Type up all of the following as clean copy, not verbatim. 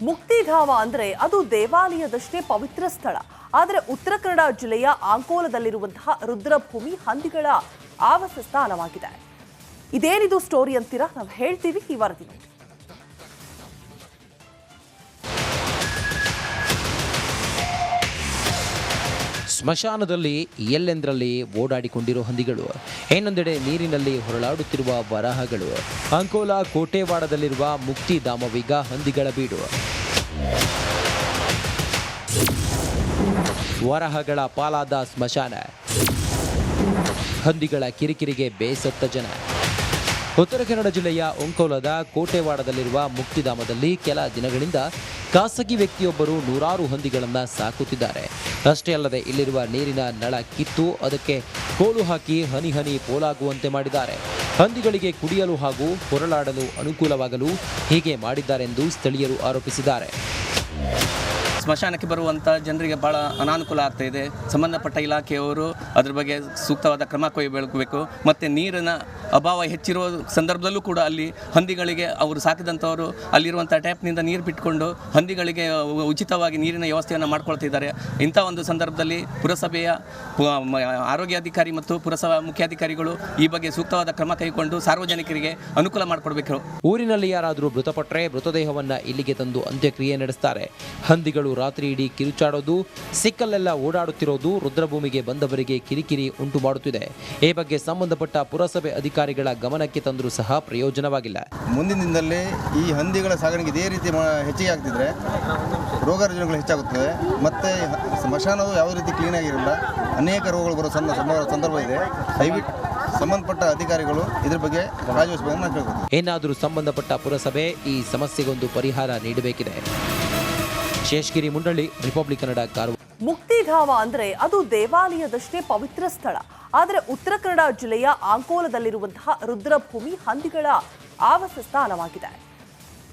ಮುಕ್ತಿಧಾಮ ಅಂದ್ರೆ ಅದು ದೇವಾಲಯದಷ್ಟೇ ಪವಿತ್ರ ಸ್ಥಳ. ಆದರೆ ಉತ್ತರ ಕನ್ನಡ ಜಿಲ್ಲೆಯ ಅಂಕೋಲದಲ್ಲಿರುವಂತಹ ರುದ್ರಭೂಮಿ ಹಂದಿಗಳ ಆವಾಸ ಸ್ಥಾನವಾಗಿದೆ. ಇದೇನಿದು ಸ್ಟೋರಿ ಅಂತೀರಾ? ನಾವು ಹೇಳ್ತೀವಿ, ಈ ವರದಿ ನೋಡಿ. ಸ್ಮಶಾನದಲ್ಲಿ ಎಲ್ಲೆಂದರಲ್ಲಿ ಓಡಾಡಿಕೊಂಡಿರೋ ಹಂದಿಗಳು, ಇನ್ನೊಂದೆಡೆ ನೀರಿನಲ್ಲಿ ಹೊರಳಾಡುತ್ತಿರುವ ವರಾಹಗಳು. ಅಂಕೋಲ ಕೋಟೆವಾಡದಲ್ಲಿರುವ ಮುಕ್ತಿಧಾಮವೀಗ ಹಂದಿಗಳ ಬೀಡು. ವರಾಹಗಳ ಪಾಲಾದ ಸ್ಮಶಾನ, ಹಂದಿಗಳ ಕಿರಿಕಿರಿಗೆ ಬೇಸತ್ತ ಜನ. ಉತ್ತರ ಕನ್ನಡ ಜಿಲ್ಲೆಯ ಅಂಕೋಲದ ಕೋಟೆವಾಡದಲ್ಲಿರುವ ಮುಕ್ತಿಧಾಮದಲ್ಲಿ ಕೆಲ ದಿನಗಳಿಂದ ಖಾಸಗಿ ವ್ಯಕ್ತಿಯೊಬ್ಬರು ನೂರಾರು ಹಂದಿಗಳನ್ನು ಸಾಕುತ್ತಿದ್ದಾರೆ. ಅಷ್ಟೇ ಅಲ್ಲದೆ ಇಲ್ಲಿರುವ ನೀರಿನ ನಳ ಕಿತ್ತು ಅದಕ್ಕೆ ಕೋಲು ಹಾಕಿ ಹನಿ ಹನಿ ಪೋಲಾಗುವಂತೆ ಮಾಡಿದ್ದಾರೆ. ಹಂದಿಗಳಿಗೆ ಕುಡಿಯಲು ಹಾಗೂ ಹೊರಳಾಡಲು ಅನುಕೂಲವಾಗಲು ಹೀಗೆ ಮಾಡಿದ್ದಾರೆಂದು ಸ್ಥಳೀಯರು ಆರೋಪಿಸಿದ್ದಾರೆ. ಸ್ಮಶಾನಕ್ಕೆ ಬರುವಂಥ ಜನರಿಗೆ ಭಾಳ ಅನಾನುಕೂಲ ಆಗ್ತಾ ಇದೆ. ಸಂಬಂಧಪಟ್ಟ ಇಲಾಖೆಯವರು ಅದ್ರ ಬಗ್ಗೆ ಸೂಕ್ತವಾದ ಕ್ರಮ ಕೈಗೊಳ್ಳಬೇಕು. ಮತ್ತು ನೀರಿನ ಅಭಾವ ಹೆಚ್ಚಿರುವ ಸಂದರ್ಭದಲ್ಲೂ ಕೂಡ ಅಲ್ಲಿ ಹಂದಿಗಳಿಗೆ ಅವರು ಸಾಕಿದಂಥವರು ಅಲ್ಲಿರುವಂಥ ಟ್ಯಾಪ್ನಿಂದ ನೀರು ಬಿಟ್ಕೊಂಡು ಹಂದಿಗಳಿಗೆ ಉಚಿತವಾಗಿ ನೀರಿನ ವ್ಯವಸ್ಥೆಯನ್ನು ಮಾಡ್ಕೊಳ್ತಿದ್ದಾರೆ. ಇಂಥ ಒಂದು ಸಂದರ್ಭದಲ್ಲಿ ಪುರಸಭೆಯ ಆರೋಗ್ಯಾಧಿಕಾರಿ ಮತ್ತು ಪುರಸಭಾ ಮುಖ್ಯಾಧಿಕಾರಿಗಳು ಈ ಬಗ್ಗೆ ಸೂಕ್ತವಾದ ಕ್ರಮ ಕೈಗೊಂಡು ಸಾರ್ವಜನಿಕರಿಗೆ ಅನುಕೂಲ ಮಾಡಿಕೊಡ್ಬೇಕು. ಊರಿನಲ್ಲಿ ಯಾರಾದರೂ ಮೃತಪಟ್ಟರೆ ಮೃತದೇಹವನ್ನು ಇಲ್ಲಿಗೆ ತಂದು ಅಂತ್ಯಕ್ರಿಯೆ ನಡೆಸ್ತಾರೆ. ಹಂದಿಗಳು ರಾತ್ರಿ ಇಡೀ ಕಿರುಚಾಡೋದು, ಸಿಕ್ಕಲ್ಲೆಲ್ಲ ಓಡಾಡುತ್ತಿರೋದು ರುದ್ರಭೂಮಿಗೆ ಬಂದವರಿಗೆ ಕಿರಿಕಿರಿ ಉಂಟು ಮಾಡುತ್ತಿದೆ. ಈ ಬಗ್ಗೆ ಸಂಬಂಧಪಟ್ಟ ಪುರಸಭೆ ಅಧಿಕಾರಿಗಳ ಗಮನಕ್ಕೆ ತಂದರೂ ಸಹ ಪ್ರಯೋಜನವಾಗಿಲ್ಲ. ಮುಂದಿನ ದಿನದಲ್ಲಿ ಈ ಹಂದಿಗಳ ಸಾಗಾಣಿಕೆ ಇದೇ ರೀತಿ ಹೆಚ್ಚಿಗೆ ಆಗ್ತಿದ್ರೆ ರೋಗ ರುಜಿನಗಳು ಹೆಚ್ಚಾಗುತ್ತವೆ. ಮತ್ತು ಸ್ಮಶಾನವು ಯಾವ ರೀತಿ ಕ್ಲೀನ್ ಆಗಿರಲ್ಲ, ಅನೇಕ ರೋಗಗಳು ಬರೋ ಸಂದರ್ಭ ಇದೆ. ದಯವಿಟ್ಟು ಸಂಬಂಧಪಟ್ಟ ಅಧಿಕಾರಿಗಳು ಇದ್ರ ಬಗ್ಗೆ ಕಾಳಜಿ ವಹಿಸಬೇಕು ಅಂತ ಕೇಳ್ಬೋದು. ಏನಾದರೂ ಸಂಬಂಧಪಟ್ಟ ಪುರಸಭೆ ಈ ಸಮಸ್ಯೆಗೊಂದು ಪರಿಹಾರ ನೀಡಬೇಕಿದೆ. ಶೇಷಗಿರಿ ಮುಂಡಳ್ಳಿ, ರಿಪಬ್ಲಿಕ್ ಕನ್ನಡ, ಕಾರವಾರ. ಮುಕ್ತಿಧಾಮ ಅಂದ್ರೆ ಅದು ದೇವಾಲಯದಷ್ಟೇ ಪವಿತ್ರ ಸ್ಥಳ. ಆದರೆ ಉತ್ತರ ಕನ್ನಡ ಜಿಲ್ಲೆಯ ಅಂಕೋಲದಲ್ಲಿರುವಂತಹ ರುದ್ರಭೂಮಿ ಹಂದಿಗಳ ಆವಾಸ ಸ್ಥಾನವಾಗಿದೆ.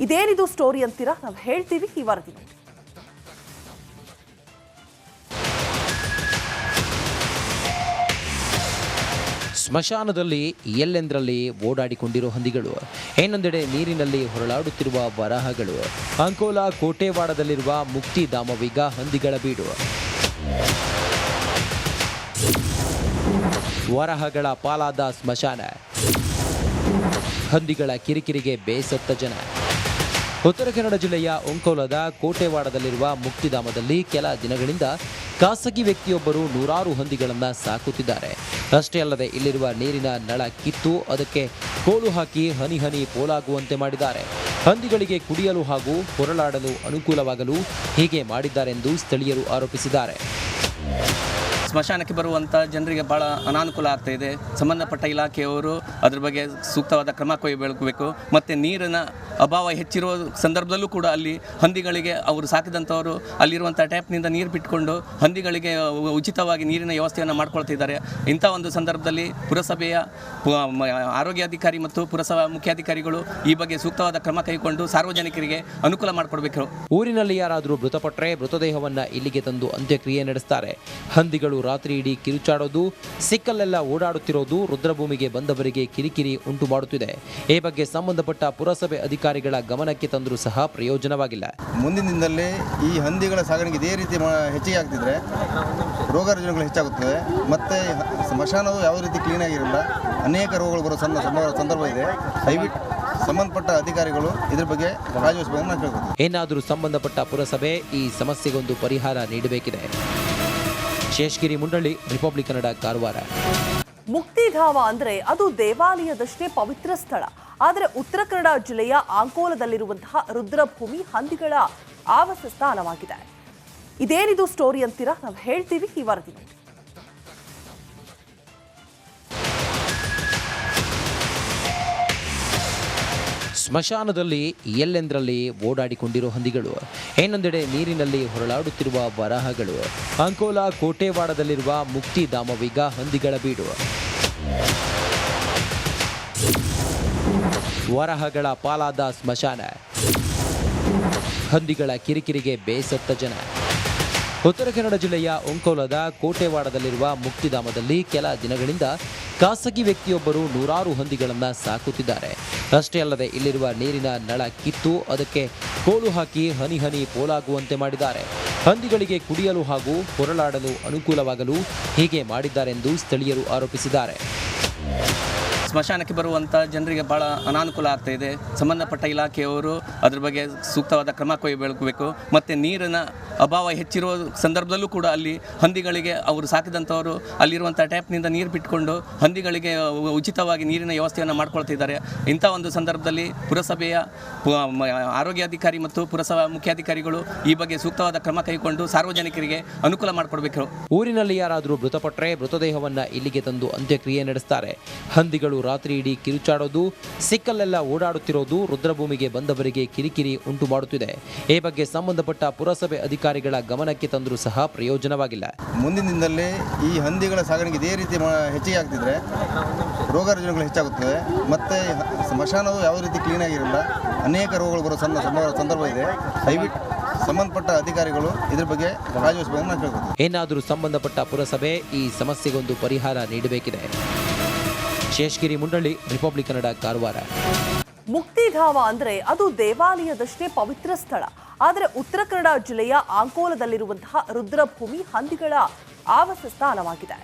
ಇದೇನಿದು ಸ್ಟೋರಿ ಅಂತೀರಾ? ನಾವು ಹೇಳ್ತೀವಿ, ಈ ವರದಿ ನೋಡಿ. ಸ್ಮಶಾನದಲ್ಲಿ ಎಲ್ಲೆಂದರಲ್ಲಿ ಓಡಾಡಿಕೊಂಡಿರೋ ಹಂದಿಗಳು, ಇನ್ನೊಂದೆಡೆ ನೀರಿನಲ್ಲಿ ಹೊರಳಾಡುತ್ತಿರುವ ವರಾಹಗಳು. ಅಂಕೋಲ ಕೋಟೆವಾಡದಲ್ಲಿರುವ ಮುಕ್ತಿಧಾಮವೀಗ ಹಂದಿಗಳ ಬೀಡು. ವರಾಹಗಳ ಪಾಲಾದ ಸ್ಮಶಾನ, ಹಂದಿಗಳ ಕಿರಿಕಿರಿಗೆ ಬೇಸತ್ತ ಜನ. ಉತ್ತರ ಕನ್ನಡ ಜಿಲ್ಲೆಯ ಅಂಕೋಲದ ಕೋಟೆವಾಡದಲ್ಲಿರುವ ಮುಕ್ತಿಧಾಮದಲ್ಲಿ ಕೆಲ ದಿನಗಳಿಂದ ಖಾಸಗಿ ವ್ಯಕ್ತಿಯೊಬ್ಬರು ನೂರಾರು ಹಂದಿಗಳನ್ನು ಸಾಕುತ್ತಿದ್ದಾರೆ. ಅಷ್ಟೇ ಅಲ್ಲದೆ ಇಲ್ಲಿರುವ ನೀರಿನ ನಳ ಕಿತ್ತು ಅದಕ್ಕೆ ಕೋಲು ಹಾಕಿ ಹನಿ ಹನಿ ಪೋಲಾಗುವಂತೆ ಮಾಡಿದ್ದಾರೆ. ಹಂದಿಗಳಿಗೆ ಕುಡಿಯಲು ಹಾಗೂ ಹೊರಳಾಡಲು ಅನುಕೂಲವಾಗಲು ಹೀಗೆ ಮಾಡಿದ್ದಾರೆಂದು ಸ್ಥಳೀಯರು ಆರೋಪಿಸಿದ್ದಾರೆ. ಸ್ಮಶಾನಕ್ಕೆ ಬರುವಂಥ ಜನರಿಗೆ ಭಾಳ ಅನಾನುಕೂಲ ಆಗ್ತಾ ಇದೆ. ಸಂಬಂಧಪಟ್ಟ ಇಲಾಖೆಯವರು ಅದ್ರ ಬಗ್ಗೆ ಸೂಕ್ತವಾದ ಕ್ರಮ ಕೈಗೊಳ್ಳಬೇಕು. ಮತ್ತು ನೀರಿನ ಅಭಾವ ಹೆಚ್ಚಿರುವ ಸಂದರ್ಭದಲ್ಲೂ ಕೂಡ ಅಲ್ಲಿ ಹಂದಿಗಳಿಗೆ ಅವರು ಸಾಕಿದಂಥವರು ಅಲ್ಲಿರುವಂಥ ಟ್ಯಾಪ್ನಿಂದ ನೀರು ಬಿಟ್ಕೊಂಡು ಹಂದಿಗಳಿಗೆ ಉಚಿತವಾಗಿ ನೀರಿನ ವ್ಯವಸ್ಥೆಯನ್ನು ಮಾಡ್ಕೊಳ್ತಿದ್ದಾರೆ. ಇಂಥ ಒಂದು ಸಂದರ್ಭದಲ್ಲಿ ಪುರಸಭೆಯ ಆರೋಗ್ಯಾಧಿಕಾರಿ ಮತ್ತು ಪುರಸಭಾ ಮುಖ್ಯಾಧಿಕಾರಿಗಳು ಈ ಬಗ್ಗೆ ಸೂಕ್ತವಾದ ಕ್ರಮ ಕೈಗೊಂಡು ಸಾರ್ವಜನಿಕರಿಗೆ ಅನುಕೂಲ ಮಾಡಿಕೊಡ್ಬೇಕು. ಊರಿನಲ್ಲಿ ಯಾರಾದರೂ ಮೃತಪಟ್ಟರೆ ಮೃತದೇಹವನ್ನು ಇಲ್ಲಿಗೆ ತಂದು ಅಂತ್ಯಕ್ರಿಯೆ ನಡೆಸ್ತಾರೆ. ಹಂದಿಗಳು ರಾತ್ರಿ ಇಡೀ ಕಿರುಚಾಡೋದು, ಸಿಕ್ಕಲ್ಲೆಲ್ಲ ಓಡಾಡುತ್ತಿರೋದು ರುದ್ರಭೂಮಿಗೆ ಬಂದವರಿಗೆ ಕಿರಿಕಿರಿ ಉಂಟು ಮಾಡುತ್ತಿದೆ. ಈ ಬಗ್ಗೆ ಸಂಬಂಧಪಟ್ಟ ಪುರಸಭೆ ಅಧಿಕಾರಿಗಳ ಗಮನಕ್ಕೆ ತಂದರೂ ಸಹ ಪ್ರಯೋಜನವಾಗಿಲ್ಲ. ಮುಂದಿನ ದಿನದಲ್ಲಿ ಈ ಹಂದಿಗಳ ಸಾಗಾಣಿಕೆ ಇದೇ ರೀತಿ ಹೆಚ್ಚಿಗೆ ಆಗ್ತಿದ್ರೆ ರೋಗ ರುಜಿನಗಳು ಹೆಚ್ಚಾಗುತ್ತವೆ. ಮತ್ತು ಸ್ಮಶಾನವು ಯಾವ ರೀತಿ ಕ್ಲೀನ್ ಆಗಿರಲ್ಲ, ಅನೇಕ ರೋಗಗಳು ಬರೋ ಸಂದರ್ಭ ಇದೆ. ದಯವಿಟ್ಟು ಸಂಬಂಧಪಟ್ಟ ಅಧಿಕಾರಿಗಳು ಇದ್ರ ಬಗ್ಗೆ ಕಾಳಜಿ ವಹಿಸಬೇಕು ಅಂತ ಕೇಳ್ಬೋದು. ಏನಾದರೂ ಸಂಬಂಧಪಟ್ಟ ಪುರಸಭೆ ಈ ಸಮಸ್ಯೆಗೊಂದು ಪರಿಹಾರ ನೀಡಬೇಕಿದೆ. ಶೇಷಗಿರಿ ಮುಂಡಳ್ಳಿ, ರಿಪಬ್ಲಿಕ್ ಕನ್ನಡ, ಕಾರವಾರ. ಮುಕ್ತಿಧಾಮ ಅಂದ್ರೆ ಅದು ದೇವಾಲಯದಷ್ಟೇ ಪವಿತ್ರ ಸ್ಥಳ. ಆದರೆ ಉತ್ತರ ಕನ್ನಡ ಜಿಲ್ಲೆಯ ಅಂಕೋಲದಲ್ಲಿರುವಂತಹ ರುದ್ರಭೂಮಿ ಹಂದಿಗಳ ಆವಾಸ ಸ್ಥಾನವಾಗಿದೆ. ಇದೇನಿದು ಸ್ಟೋರಿ ಅಂತೀರಾ? ನಾವು ಹೇಳ್ತೀವಿ, ಈ ವರದಿ ನೋಡಿ. ಸ್ಮಶಾನದಲ್ಲಿ ಎಲ್ಲೆಂದರಲ್ಲಿ ಓಡಾಡಿಕೊಂಡಿರೋ ಹಂದಿಗಳು, ಇನ್ನೊಂದೆಡೆ ನೀರಿನಲ್ಲಿ ಹೊರಳಾಡುತ್ತಿರುವ ವರಾಹಗಳು. ಅಂಕೋಲ ಕೋಟೆವಾಡದಲ್ಲಿರುವ ಮುಕ್ತಿಧಾಮವೀಗ ಹಂದಿಗಳ ಬೀಡು. ವರಾಹಗಳ ಪಾಲಾದ ಸ್ಮಶಾನ, ಹಂದಿಗಳ ಕಿರಿಕಿರಿಗೆ ಬೇಸತ್ತ ಜನ. ಉತ್ತರ ಕನ್ನಡ ಜಿಲ್ಲೆಯ ಒಂಕೋಲದ ಕೋಟೆವಾಡದಲ್ಲಿರುವ ಮುಕ್ತಿಧಾಮದಲ್ಲಿ ಕೆಲ ದಿನಗಳಿಂದ ಖಾಸಗಿ ವ್ಯಕ್ತಿಯೊಬ್ಬರು ನೂರಾರು ಹಂದಿಗಳನ್ನು ಸಾಕುತ್ತಿದ್ದಾರೆ. ಅಷ್ಟೇ ಅಲ್ಲದೆ ಇಲ್ಲಿರುವ ನೀರಿನ ನಳ ಕಿತ್ತು ಅದಕ್ಕೆ ಕೋಲು ಹಾಕಿ ಹನಿ ಹನಿ ಪೋಲಾಗುವಂತೆ ಮಾಡಿದ್ದಾರೆ. ಹಂದಿಗಳಿಗೆ ಕುಡಿಯಲು ಹಾಗೂ ಹೊರಳಾಡಲು ಅನುಕೂಲವಾಗಲು ಹೀಗೆ ಮಾಡಿದ್ದಾರೆಂದು ಸ್ಥಳೀಯರು ಆರೋಪಿಸಿದ್ದಾರೆ. ಸ್ಮಶಾನಕ್ಕೆ ಬರುವಂಥ ಜನರಿಗೆ ಭಾಳ ಅನಾನುಕೂಲ ಆಗ್ತಾ ಇದೆ. ಸಂಬಂಧಪಟ್ಟ ಇಲಾಖೆಯವರು ಅದ್ರ ಬಗ್ಗೆ ಸೂಕ್ತವಾದ ಕ್ರಮ ಕೈಗೊಳ್ಳಬೇಕು. ಮತ್ತು ನೀರಿನ ಅಭಾವ ಹೆಚ್ಚಿರುವ ಸಂದರ್ಭದಲ್ಲೂ ಕೂಡ ಅಲ್ಲಿ ಹಂದಿಗಳಿಗೆ ಅವರು ಸಾಕಿದಂಥವರು ಅಲ್ಲಿರುವಂಥ ಟ್ಯಾಪ್ನಿಂದ ನೀರು ಬಿಟ್ಕೊಂಡು ಹಂದಿಗಳಿಗೆ ಉಚಿತವಾಗಿ ನೀರಿನ ವ್ಯವಸ್ಥೆಯನ್ನು ಮಾಡ್ಕೊಳ್ತಿದ್ದಾರೆ. ಇಂಥ ಒಂದು ಸಂದರ್ಭದಲ್ಲಿ ಪುರಸಭೆಯ ಆರೋಗ್ಯಾಧಿಕಾರಿ ಮತ್ತು ಪುರಸಭಾ ಮುಖ್ಯಾಧಿಕಾರಿಗಳು ಈ ಬಗ್ಗೆ ಸೂಕ್ತವಾದ ಕ್ರಮ ಕೈಗೊಂಡು ಸಾರ್ವಜನಿಕರಿಗೆ ಅನುಕೂಲ ಮಾಡಿಕೊಡ್ಬೇಕು. ಊರಿನಲ್ಲಿ ಯಾರಾದರೂ ಮೃತಪಟ್ಟರೆ ಮೃತದೇಹವನ್ನು ಇಲ್ಲಿಗೆ ತಂದು ಅಂತ್ಯಕ್ರಿಯೆ ನಡೆಸ್ತಾರೆ. ಹಂದಿಗಳು ರಾತ್ರಿ ಇಡೀ ಕಿರುಚಾಡೋದು, ಸಿಕ್ಕಲ್ಲೆಲ್ಲ ಓಡಾಡುತ್ತಿರೋದು ರುದ್ರಭೂಮಿಗೆ ಬಂದವರಿಗೆ ಕಿರಿಕಿರಿ ಉಂಟು ಮಾಡುತ್ತಿದೆ. ಈ ಬಗ್ಗೆ ಸಂಬಂಧಪಟ್ಟ ಪುರಸಭೆ ಅಧಿಕಾರಿಗಳ ಗಮನಕ್ಕೆ ತಂದರೂ ಸಹ ಪ್ರಯೋಜನವಾಗಿಲ್ಲ. ಮುಂದಿನ ದಿನದಲ್ಲಿ ಈ ಹಂದಿಗಳ ಸಾಗಾಣಿಕೆ ಇದೇ ರೀತಿ ಹೆಚ್ಚಿಗೆ ಆಗ್ತಿದ್ರೆ ರೋಗ ರುಜಿನಗಳು ಹೆಚ್ಚಾಗುತ್ತವೆ. ಮತ್ತು ಸ್ಮಶಾನವು ಯಾವ ರೀತಿ ಕ್ಲೀನಾಗಿರಲ್ಲ, ಅನೇಕ ರೋಗಗಳು ಬರೋ ಸಂದರ್ಭ ಇದೆ. ದಯವಿಟ್ಟು ಸಂಬಂಧಪಟ್ಟ ಅಧಿಕಾರಿಗಳು ಇದ್ರ ಬಗ್ಗೆ ಕಾಳಜಿವಹಿಸಬೇಕು ಅಂತ ಕೇಳ್ಬೋದು. ಏನಾದರೂ ಸಂಬಂಧಪಟ್ಟ ಪುರಸಭೆ ಈ ಸಮಸ್ಯೆಗೊಂದು ಪರಿಹಾರ ನೀಡಬೇಕಿದೆ. ಶೇಷಗಿರಿ ಮುಂಡಳ್ಳಿ, ರಿಪಬ್ಲಿಕ್ ಕನ್ನಡ, ಕಾರವಾರ. ಮುಕ್ತಿಧಾಮ ಅಂದ್ರೆ ಅದು ದೇವಾಲಯದಷ್ಟೇ ಪವಿತ್ರ ಸ್ಥಳ. ಆದರೆ ಉತ್ತರ ಕನ್ನಡ ಜಿಲ್ಲೆಯ ಅಂಕೋಲದಲ್ಲಿರುವಂತಹ ರುದ್ರಭೂಮಿ ಹಂದಿಗಳ ಆವಾಸ ಸ್ಥಾನವಾಗಿದೆ.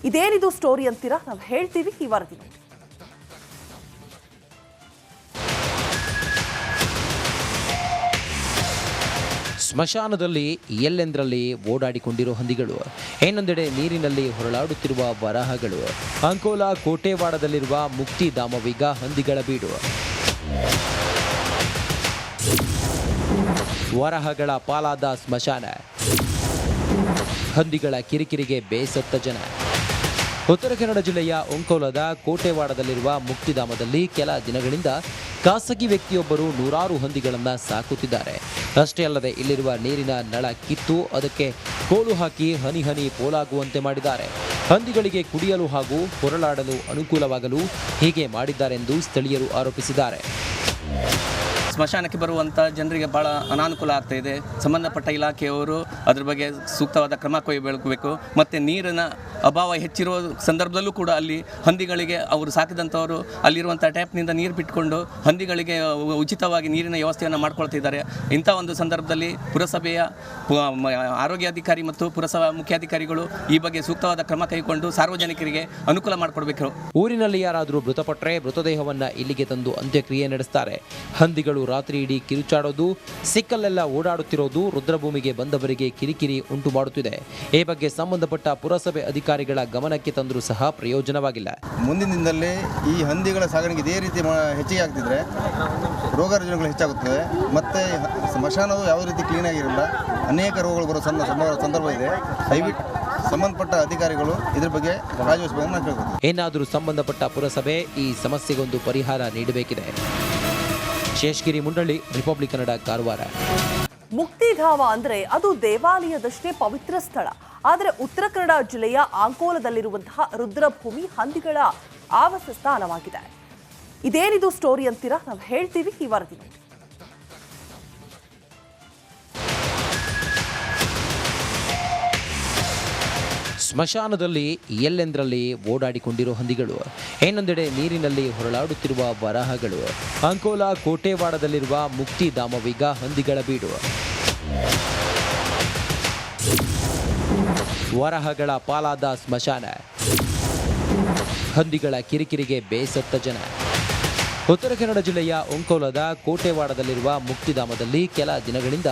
ಇದೇನಿದು ಸ್ಟೋರಿ ಅಂತೀರಾ? ನಾವು ಹೇಳ್ತೀವಿ, ಈ ವರದಿ ನೋಡಿ. ಸ್ಮಶಾನದಲ್ಲಿ ಎಲ್ಲೆಂದರಲ್ಲಿ ಓಡಾಡಿಕೊಂಡಿರೋ ಹಂದಿಗಳು, ಇನ್ನೊಂದೆಡೆ ನೀರಿನಲ್ಲಿ ಹೊರಳಾಡುತ್ತಿರುವ ವರಾಹಗಳು. ಅಂಕೋಲ ಕೋಟೆವಾಡದಲ್ಲಿರುವ ಮುಕ್ತಿಧಾಮವೀಗ ಹಂದಿಗಳ ಬೀಡು. ವರಾಹಗಳ ಪಾಲಾದ ಸ್ಮಶಾನ, ಹಂದಿಗಳ ಕಿರಿಕಿರಿಗೆ ಬೇಸತ್ತ ಜನ. ಉತ್ತರ ಕನ್ನಡ ಜಿಲ್ಲೆಯ ಒಂಕೋಲದ ಕೋಟೆವಾಡದಲ್ಲಿರುವ ಮುಕ್ತಿಧಾಮದಲ್ಲಿ ಕೆಲ ದಿನಗಳಿಂದ ಖಾಸಗಿ ವ್ಯಕ್ತಿಯೊಬ್ಬರು ನೂರಾರು ಹಂದಿಗಳನ್ನು ಸಾಕುತ್ತಿದ್ದಾರೆ. ಅಷ್ಟೇ ಅಲ್ಲದೆ ಇಲ್ಲಿರುವ ನೀರಿನ ನಳ ಕಿತ್ತು ಅದಕ್ಕೆ ಕೋಲು ಹಾಕಿ ಹನಿ ಹನಿ ಪೋಲಾಗುವಂತೆ ಮಾಡಿದ್ದಾರೆ. ಹಂದಿಗಳಿಗೆ ಕುಡಿಯಲು ಹಾಗೂ ಹೊರಳಾಡಲು ಅನುಕೂಲವಾಗಲು ಹೀಗೆ ಮಾಡಿದ್ದಾರೆಂದು ಸ್ಥಳೀಯರು ಆರೋಪಿಸಿದ್ದಾರೆ. ಸ್ಮಶಾನಕ್ಕೆ ಬರುವಂಥ ಜನರಿಗೆ ಭಾಳ ಅನಾನುಕೂಲ ಆಗ್ತಾ ಇದೆ. ಸಂಬಂಧಪಟ್ಟ ಇಲಾಖೆಯವರು ಅದ್ರ ಬಗ್ಗೆ ಸೂಕ್ತವಾದ ಕ್ರಮ ಕೈಗೊಳ್ಳಬೇಕು. ಮತ್ತು ನೀರಿನ ಅಭಾವ ಹೆಚ್ಚಿರುವ ಸಂದರ್ಭದಲ್ಲೂ ಕೂಡ ಅಲ್ಲಿ ಹಂದಿಗಳಿಗೆ ಅವರು ಸಾಕಿದಂಥವರು ಅಲ್ಲಿರುವಂಥ ಟ್ಯಾಪ್ನಿಂದ ನೀರು ಬಿಟ್ಕೊಂಡು ಹಂದಿಗಳಿಗೆ ಉಚಿತವಾಗಿ ನೀರಿನ ವ್ಯವಸ್ಥೆಯನ್ನು ಮಾಡ್ಕೊಳ್ತಿದ್ದಾರೆ. ಇಂಥ ಒಂದು ಸಂದರ್ಭದಲ್ಲಿ ಪುರಸಭೆಯ ಆರೋಗ್ಯಾಧಿಕಾರಿ ಮತ್ತು ಪುರಸಭಾ ಮುಖ್ಯಾಧಿಕಾರಿಗಳು ಈ ಬಗ್ಗೆ ಸೂಕ್ತವಾದ ಕ್ರಮ ಕೈಗೊಂಡು ಸಾರ್ವಜನಿಕರಿಗೆ ಅನುಕೂಲ ಮಾಡಿಕೊಡ್ಬೇಕು. ಊರಿನಲ್ಲಿ ಯಾರಾದರೂ ಮೃತಪಟ್ಟರೆ ಮೃತದೇಹವನ್ನು ಇಲ್ಲಿಗೆ ತಂದು ಅಂತ್ಯಕ್ರಿಯೆ ನಡೆಸ್ತಾರೆ. ಹಂದಿಗಳು ರಾತ್ರಿ ಇಡೀ ಕಿರುಚಾಡೋದು, ಸಿಕ್ಕಲ್ಲೆಲ್ಲ ಓಡಾಡುತ್ತಿರೋದು ರುದ್ರಭೂಮಿಗೆ ಬಂದವರಿಗೆ ಕಿರಿಕಿರಿ ಉಂಟು ಮಾಡುತ್ತಿದೆ. ಈ ಬಗ್ಗೆ ಸಂಬಂಧಪಟ್ಟ ಪುರಸಭೆ ಅಧಿಕಾರಿಗಳ ಗಮನಕ್ಕೆ ತಂದರೂ ಸಹ ಪ್ರಯೋಜನವಾಗಿಲ್ಲ. ಮುಂದಿನ ದಿನದಲ್ಲಿ ಈ ಹಂದಿಗಳ ಸಾಗಾಣಿಕೆ ಇದೇ ರೀತಿ ಹೆಚ್ಚಿಗೆ ಆಗ್ತಿದ್ರೆ ರೋಗ ರುಜಿನಗಳು ಹೆಚ್ಚಾಗುತ್ತವೆ. ಮತ್ತು ಸ್ಮಶಾನವು ಯಾವ ರೀತಿ ಕ್ಲೀನಾಗಿರಲ್ಲ, ಅನೇಕ ರೋಗಗಳು ಬರೋ ಸಂದರ್ಭ ಇದೆ. ದಯವಿಟ್ಟು ಸಂಬಂಧಪಟ್ಟ ಅಧಿಕಾರಿಗಳು ಇದ್ರ ಬಗ್ಗೆ ಕಾಳಜಿವಹಿಸಬೇಕು ಅಂತ ಕೇಳ್ಬೋದು. ಏನಾದರೂ ಸಂಬಂಧಪಟ್ಟ ಪುರಸಭೆ ಈ ಸಮಸ್ಯೆಗೊಂದು ಪರಿಹಾರ ನೀಡಬೇಕಿದೆ. ಶೇಷಗಿರಿ ಮುಂಡಳ್ಳಿ, ರಿಪಬ್ಲಿಕ್ ಕನ್ನಡ, ಕಾರವಾರ. ಮುಕ್ತಿಧಾಮ ಅಂದ್ರೆ ಅದು ದೇವಾಲಯದಷ್ಟೇ ಪವಿತ್ರ ಸ್ಥಳ. ಆದರೆ ಉತ್ತರ ಕನ್ನಡ ಜಿಲ್ಲೆಯ ಅಂಕೋಲದಲ್ಲಿರುವಂತಹ ರುದ್ರಭೂಮಿ ಹಂದಿಗಳ ಆವಾಸ ಸ್ಥಾನವಾಗಿದೆ. ಇದೇನಿದು ಸ್ಟೋರಿ ಅಂತೀರಾ? ನಾವು ಹೇಳ್ತೀವಿ, ಈ ವರದಿ ನೋಡಿ. ಸ್ಮಶಾನದಲ್ಲಿ ಎಲ್ಲೆಂದರಲ್ಲಿ ಓಡಾಡಿಕೊಂಡಿರೋ ಹಂದಿಗಳು, ಇನ್ನೊಂದೆಡೆ ನೀರಿನಲ್ಲಿ ಹೊರಳಾಡುತ್ತಿರುವ ವರಾಹಗಳು. ಅಂಕೋಲ ಕೋಟೆವಾಡದಲ್ಲಿರುವ ಮುಕ್ತಿಧಾಮವೀಗ ಹಂದಿಗಳ ಬೀಡು. ವರಾಹಗಳ ಪಾಲಾದ ಸ್ಮಶಾನ, ಹಂದಿಗಳ ಕಿರಿಕಿರಿಗೆ ಬೇಸತ್ತ ಜನ. ಉತ್ತರ ಕನ್ನಡ ಜಿಲ್ಲೆಯ ಒಂಕೋಲದ ಕೋಟೆವಾಡದಲ್ಲಿರುವ ಮುಕ್ತಿಧಾಮದಲ್ಲಿ ಕೆಲ ದಿನಗಳಿಂದ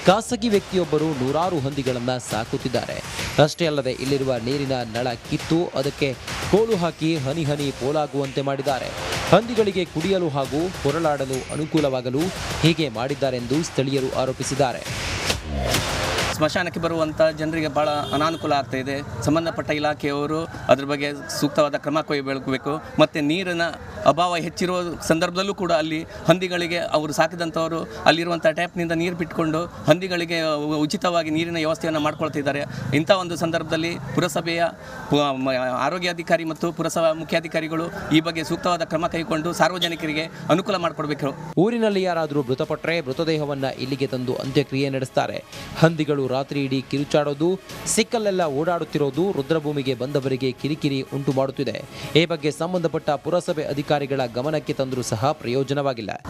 ಖಾಸಗಿ ವ್ಯಕ್ತಿಯೊಬ್ಬರು ನೂರಾರು ಹಂದಿಗಳನ್ನು ಸಾಕುತ್ತಿದ್ದಾರೆ. ಅಷ್ಟೇ ಅಲ್ಲದೆ ಇಲ್ಲಿರುವ ನೀರಿನ ನಳ ಕಿತ್ತು ಅದಕ್ಕೆ ಕೋಲು ಹಾಕಿ ಹನಿ ಹನಿ ಪೋಲಾಗುವಂತೆ ಮಾಡಿದ್ದಾರೆ. ಹಂದಿಗಳಿಗೆ ಕುಡಿಯಲು ಹಾಗೂ ಹೊರಳಾಡಲು ಅನುಕೂಲವಾಗಲು ಹೀಗೆ ಮಾಡಿದ್ದಾರೆಂದು ಸ್ಥಳೀಯರು ಆರೋಪಿಸಿದ್ದಾರೆ. ಸ್ಮಶಾನಕ್ಕೆ ಬರುವಂಥ ಜನರಿಗೆ ಭಾಳ ಅನಾನುಕೂಲ ಆಗ್ತಾ ಇದೆ. ಸಂಬಂಧಪಟ್ಟ ಇಲಾಖೆಯವರು ಅದ್ರ ಬಗ್ಗೆ ಸೂಕ್ತವಾದ ಕ್ರಮ ಕೈಗೊಳ್ಳಬೇಕು. ಮತ್ತು ನೀರಿನ ಅಭಾವ ಹೆಚ್ಚಿರುವ ಸಂದರ್ಭದಲ್ಲೂ ಕೂಡ ಅಲ್ಲಿ ಹಂದಿಗಳಿಗೆ ಅವರು ಸಾಕಿದಂಥವರು ಅಲ್ಲಿರುವಂಥ ಟ್ಯಾಪ್ನಿಂದ ನೀರು ಬಿಟ್ಕೊಂಡು ಹಂದಿಗಳಿಗೆ ಉಚಿತವಾಗಿ ನೀರಿನ ವ್ಯವಸ್ಥೆಯನ್ನು ಮಾಡ್ಕೊಳ್ತಿದ್ದಾರೆ. ಇಂಥ ಒಂದು ಸಂದರ್ಭದಲ್ಲಿ ಪುರಸಭೆಯ ಆರೋಗ್ಯಾಧಿಕಾರಿ ಮತ್ತು ಪುರಸಭಾ ಮುಖ್ಯಾಧಿಕಾರಿಗಳು ಈ ಬಗ್ಗೆ ಸೂಕ್ತವಾದ ಕ್ರಮ ಕೈಗೊಂಡು ಸಾರ್ವಜನಿಕರಿಗೆ ಅನುಕೂಲ ಮಾಡಿಕೊಡ್ಬೇಕು. ಊರಿನಲ್ಲಿ ಯಾರಾದರೂ ಮೃತಪಟ್ಟರೆ ಮೃತದೇಹವನ್ನು ಇಲ್ಲಿಗೆ ತಂದು ಅಂತ್ಯಕ್ರಿಯೆ ನಡೆಸ್ತಾರೆ. ಹಂದಿಗಳು ರಾತ್ರಿ ಇಡೀ ಕಿರುಚಾಡೋದು, ಸಿಕ್ಕಲ್ಲೆಲ್ಲ ಓಡಾಡುತ್ತಿರೋದು ರುದ್ರಭೂಮಿಗೆ ಬಂದವರಿಗೆ ಕಿರಿಕಿರಿ ಉಂಟು ಮಾಡುತ್ತಿದೆ. ಈ ಬಗ್ಗೆ ಸಂಬಂಧಪಟ್ಟ ಪುರಸಭೆ ಅಧಿಕಾರಿಗಳ ಗಮನಕ್ಕೆ ತಂದರೂ ಸಹ ಪ್ರಯೋಜನವಾಗಿಲ್ಲ.